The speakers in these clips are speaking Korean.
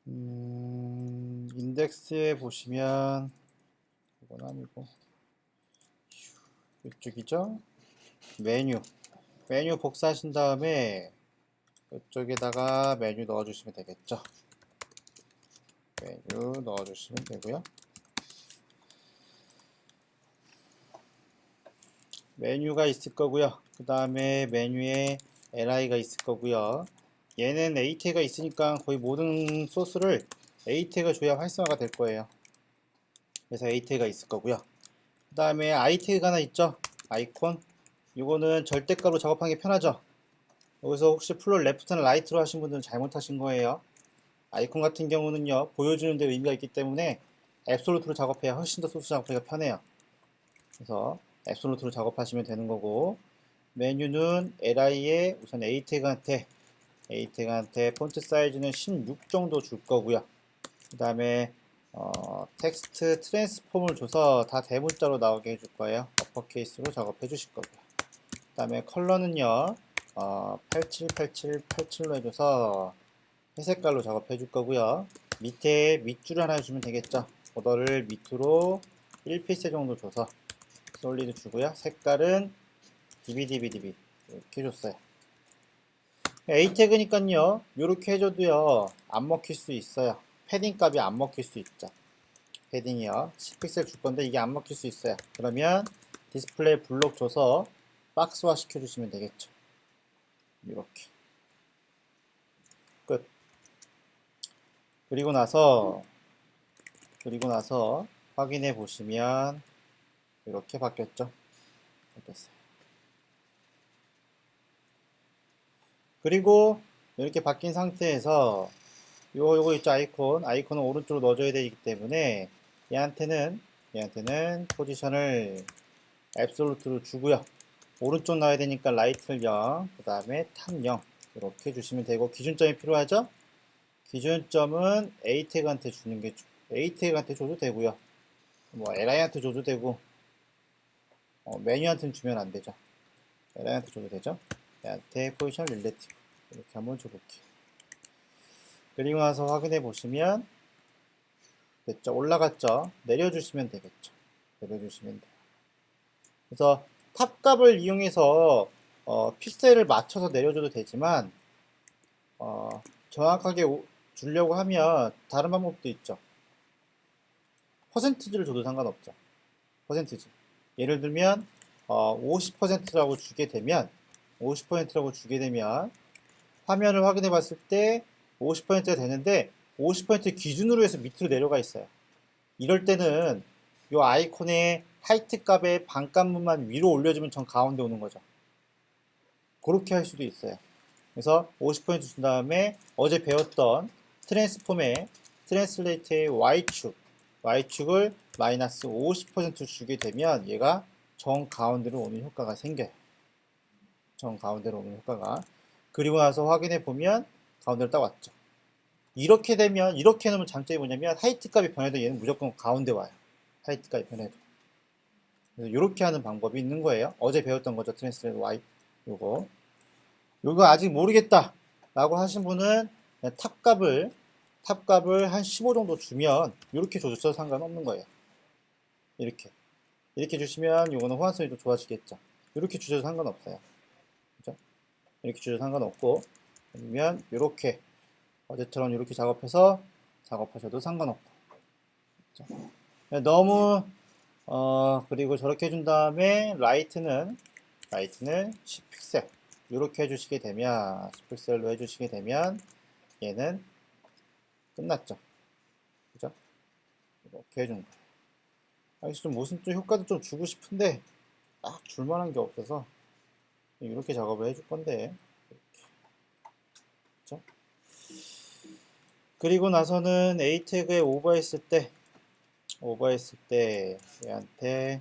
인덱스에 보시면 이건 아니고 이쪽이죠. 메뉴 복사하신 다음에 이쪽에다가 메뉴 넣어주시면 되겠죠. 메뉴 넣어주시면 되고요. 메뉴가 있을 거고요. 그 다음에 메뉴에 li가 있을 거고요. 얘는 a 태그가 있으니까 거의 모든 소스를 a 태그가 줘야 활성화가 될 거예요. 그래서 a 태그가 있을 거고요. 그 다음에 i 태그가 하나 있죠. 아이콘. 이거는 절대값으로 작업하기 편하죠. 여기서 혹시 플롯 레프트나 라이트로 하신 분들은 잘못하신 거예요. 아이콘 같은 경우는요, 보여주는 데 의미가 있기 때문에 앱솔루트로 작업해야 훨씬 더 소스 작업하기가 편해요. 그래서 앱솔루트로 작업하시면 되는 거고, 메뉴는 li에 우선 a태그한테 폰트 사이즈는 16 정도 줄 거고요. 그 다음에 텍스트 트랜스폼을 줘서 다 대문자로 나오게 해줄 거예요. 어퍼케이스로 작업해 주실 거고요. 그 다음에 컬러는요, 878787로 해줘서 회색깔로 작업해 줄 거고요. 밑에 밑줄 하나 해주면 되겠죠. 보더를 밑으로 1피스 정도 줘서 솔리드 주고요. 색깔은 DBDBDB 이렇게 줬어요. A 태그니까요. 이렇게 해줘도요. 안 먹힐 수 있어요. 패딩 값이 안 먹힐 수 있죠. 패딩이요. 10픽셀 줄 건데 이게 안 먹힐 수 있어요. 그러면 디스플레이 블록 줘서 박스화 시켜주시면 되겠죠. 이렇게. 끝. 그리고 나서 확인해 보시면 이렇게 바뀌었죠. 바뀌었어요. 그리고 이렇게 바뀐 상태에서 요거 있죠. 아이콘은 오른쪽으로 넣어줘야 되기 때문에 얘한테는 포지션을 앱솔루트로 주고요. 오른쪽 놔야 되니까 라이트를 0, 그 다음에 탑 0 이렇게 주시면 되고, 기준점이 필요하죠. 기준점은 A 태그한테 주는 게 A 태그한테 줘도 되고요. 뭐 LI한테 줘도 되고, 메뉴한테는 주면 안 되죠. LI한테 줘도 되죠. 얘한테 포지션 릴레티브 이렇게 한번 줘볼게요. 그리고 나서 확인해 보시면 됐죠. 올라갔죠. 내려주시면 되겠죠. 내려주시면 돼요. 그래서 탑값을 이용해서 픽셀을 맞춰서 내려줘도 되지만 정확하게 주려고 하면 다른 방법도 있죠. 퍼센티지를 줘도 상관없죠. 퍼센티지. 예를 들면 50%라고 주게 되면 화면을 확인해 봤을 때 50%가 되는데 50% 기준으로 해서 밑으로 내려가 있어요. 이럴 때는 이 아이콘의 하이트 값의 반값만 위로 올려주면 전 가운데 오는 거죠. 그렇게 할 수도 있어요. 그래서 50%준 다음에 어제 배웠던 트랜스폼의 트랜슬레이트의 Y축을 마이너스 50% 주게 되면 얘가 정 가운데로 오는 효과가 생겨요. 정 가운데로 오는 효과가. 그리고 나서 확인해 보면 가운데로 딱 왔죠. 이렇게 되면, 이렇게 해놓으면 장점이 뭐냐면 하이트 값이 변해도 얘는 무조건 가운데 와요. 하이트 값이 변해도. 그래서 이렇게 하는 방법이 있는 거예요. 어제 배웠던 거죠. 트랜스레이트 Y 요거 아직 모르겠다 라고 하신 분은 탑값을 한 15 정도 주면 이렇게 줘도 상관없는 거예요. 이렇게 주시면 요거는 호환성이 좀 좋아지겠죠. 이렇게 주셔도 상관없어요. 그죠? 이렇게 주셔도 상관없고, 아니면 이렇게 어제처럼 이렇게 작업하셔도 상관없고. 그죠? 너무 그리고 저렇게 해준 다음에 라이트는 10픽셀 이렇게 해주시게 되면 10픽셀로 해주시게 되면 얘는 끝났죠. 그죠? 이렇게 해준 거예요. 여기서 좀 무슨 좀 효과도 좀 주고 싶은데 딱 줄만한 게 없어서 이렇게 작업을 해줄 건데, 이렇게. 그죠? 그리고 나서는 A 태그에 오버했을 때 얘한테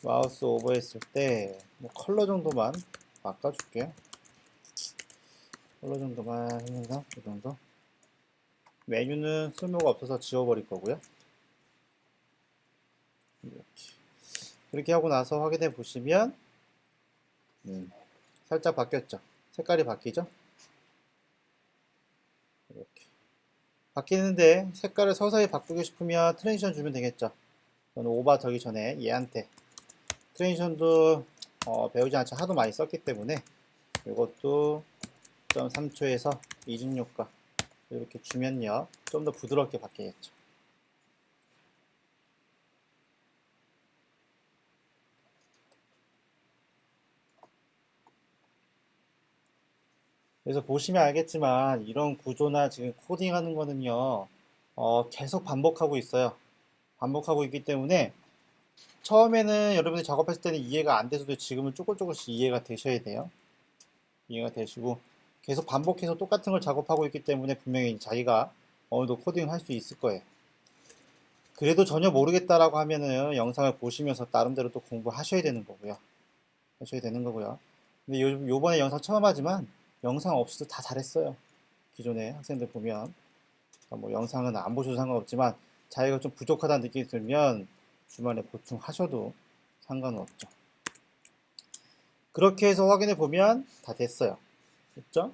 마우스 오버했을 때 뭐 컬러 정도만 바꿔줄게요. 컬러 정도만 하면서 이 정도. 메뉴는 쓸모가 없어서 지워버릴 거고요. 이렇게. 그렇게 하고 나서 확인해 보시면 살짝 바뀌었죠. 색깔이 바뀌죠. 이렇게 바뀌는데 색깔을 서서히 바꾸고 싶으면 트랜지션 주면 되겠죠. 저는 오버 되기 전에 얘한테 트랜지션도 배우지 않지 하도 많이 썼기 때문에 이것도 0.3초에서 이중효과 이렇게 주면요 좀 더 부드럽게 바뀌겠죠. 그래서 보시면 알겠지만 이런 구조나 지금 코딩하는 거는요 계속 반복하고 있어요. 반복하고 있기 때문에 처음에는 여러분들이 작업했을 때는 이해가 안 돼서도 지금은 조금씩 이해가 되셔야 돼요. 이해가 되시고 계속 반복해서 똑같은 걸 작업하고 있기 때문에 분명히 자기가 어느 정도 코딩을 할 수 있을 거예요. 그래도 전혀 모르겠다라고 하면은 영상을 보시면서 나름대로 또 공부하셔야 되는 거고요. 하셔야 되는 거고요. 근데 요번에 영상 처음 하지만 영상 없이도 다 잘했어요. 기존에 학생들 보면. 그러니까 뭐 영상은 안 보셔도 상관없지만 자기가 좀 부족하다는 느낌이 들면 주말에 보충하셔도 상관은 없죠. 그렇게 해서 확인해 보면 다 됐어요. 됐죠?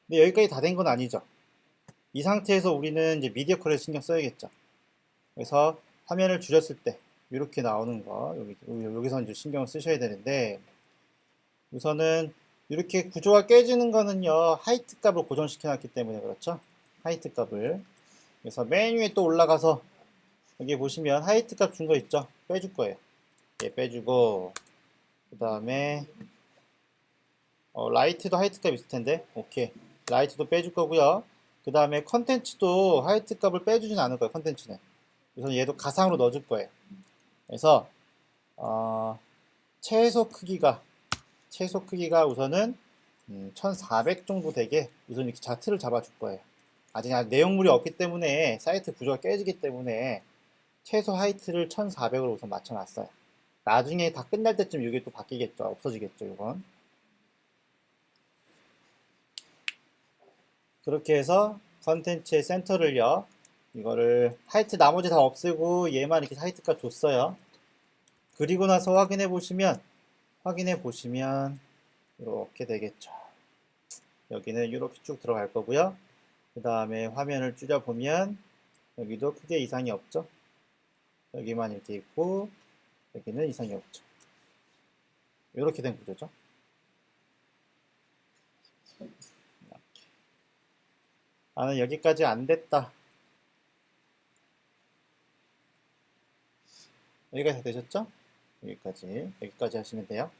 근데 여기까지 다 된 건 아니죠. 이 상태에서 우리는 이제 미디어 컬러를 신경 써야겠죠. 그래서 화면을 줄였을 때 이렇게 나오는 거 여기서 이제 신경을 쓰셔야 되는데 우선은 이렇게 구조가 깨지는 거는요 하이트 값을 고정시켜 놨기 때문에 그렇죠. 하이트 값을 그래서 맨 위에 또 올라가서 여기 보시면 하이트 값 준 거 있죠. 빼줄 거예요. 예, 빼주고 그 다음에 라이트도 하이트 값 있을 텐데 오케이 라이트도 빼줄 거고요. 그 다음에 컨텐츠도 하이트 값을 빼주진 않을 거예요. 컨텐츠는 우선 얘도 가상으로 넣어줄 거예요. 그래서 최소 크기가 우선은 1400 정도 되게 우선 이렇게 차트를 잡아줄 거예요. 아직 내용물이 없기 때문에 사이트 구조가 깨지기 때문에 최소 하이트를 1400으로 우선 맞춰놨어요. 나중에 다 끝날 때쯤 이게 또 바뀌겠죠. 없어지겠죠. 이건 그렇게 해서 컨텐츠의 센터를요. 이거를 하이트 나머지 다 없애고 얘만 이렇게 하이트값 줬어요. 그리고 나서 확인해 보시면 이렇게 되겠죠. 여기는 이렇게 쭉 들어갈 거고요. 그 다음에 화면을 줄여보면 여기도 크게 이상이 없죠. 여기만 이렇게 있고 여기는 이상이 없죠. 이렇게 된 구조죠. 나는 여기까지 안 됐다. 여기까지 다 되셨죠? 여기까지 하시면 돼요.